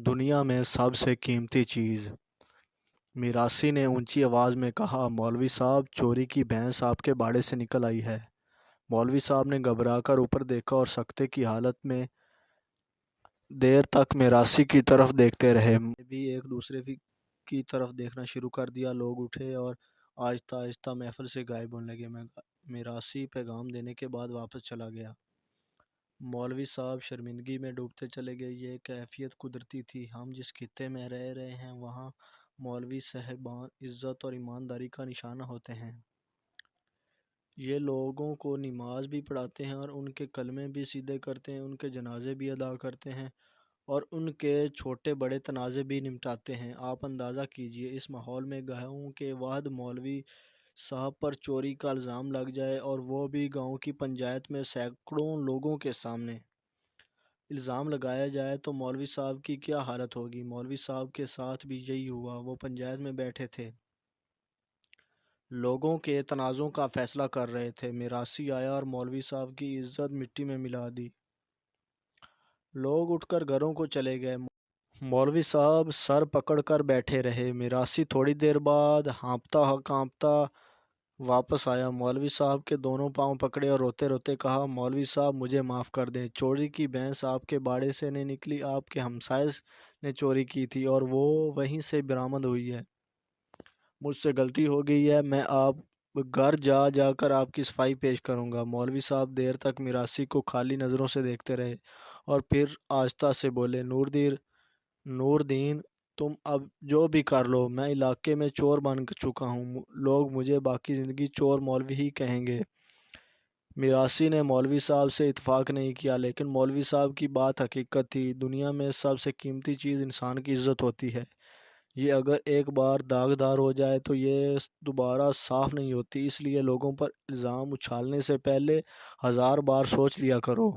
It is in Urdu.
دنیا میں سب سے قیمتی چیز۔ میراثی نے اونچی آواز میں کہا، مولوی صاحب چوری کی بھینس آپ کے باڑے سے نکل آئی ہے۔ مولوی صاحب نے گھبرا کر اوپر دیکھا اور سکتے کی حالت میں دیر تک میراثی کی طرف دیکھتے رہے۔ بھی ایک دوسرے کی طرف دیکھنا شروع کر دیا۔ لوگ اٹھے اور آہستہ آہستہ محفل سے غائب ہونے لگے۔ میراثی پیغام دینے کے بعد واپس چلا گیا۔ مولوی صاحب شرمندگی میں ڈوبتے چلے گئے۔ یہ کیفیت قدرتی تھی۔ ہم جس خطے میں رہ رہے ہیں وہاں مولوی صاحبان عزت اور ایمانداری کا نشانہ ہوتے ہیں۔ یہ لوگوں کو نماز بھی پڑھاتے ہیں اور ان کے کلمے بھی سیدھے کرتے ہیں، ان کے جنازے بھی ادا کرتے ہیں اور ان کے چھوٹے بڑے تنازع بھی نمٹاتے ہیں۔ آپ اندازہ کیجئے اس ماحول میں گاؤں کے واحد مولوی صاحب پر چوری کا الزام لگ جائے اور وہ بھی گاؤں کی پنچایت میں سینکڑوں لوگوں کے سامنے الزام لگایا جائے تو مولوی صاحب کی کیا حالت ہوگی۔ مولوی صاحب کے ساتھ بھی یہی ہوا۔ وہ پنچایت میں بیٹھے تھے، لوگوں کے تنازعوں کا فیصلہ کر رہے تھے۔ میراثی آیا اور مولوی صاحب کی عزت مٹی میں ملا دی۔ لوگ اٹھ کر گھروں کو چلے گئے۔ مولوی صاحب سر پکڑ کر بیٹھے رہے۔ میراثی تھوڑی دیر بعد ہانپتا کانپتا واپس آیا۔ مولوی صاحب کے دونوں پاؤں پکڑے اور روتے روتے کہا، مولوی صاحب مجھے معاف کر دیں۔ چوری کی بھینس آپ کے باڑے سے نہیں نکلی، آپ کے ہمسائے نے چوری کی تھی اور وہ وہیں سے برآمد ہوئی ہے۔ مجھ سے غلطی ہو گئی ہے، میں آپ گھر جا جا کر آپ کی صفائی پیش کروں گا۔ مولوی صاحب دیر تک میراثی کو خالی نظروں سے دیکھتے رہے اور پھر آہستہ سے بولے، نور دین تم اب جو بھی کر لو، میں علاقے میں چور بن چکا ہوں، لوگ مجھے باقی زندگی چور مولوی ہی کہیں گے۔ میراثی نے مولوی صاحب سے اتفاق نہیں کیا، لیکن مولوی صاحب کی بات حقیقت تھی۔ دنیا میں سب سے قیمتی چیز انسان کی عزت ہوتی ہے۔ یہ اگر ایک بار داغدار ہو جائے تو یہ دوبارہ صاف نہیں ہوتی۔ اس لیے لوگوں پر الزام اچھالنے سے پہلے 1000 بار سوچ لیا کرو۔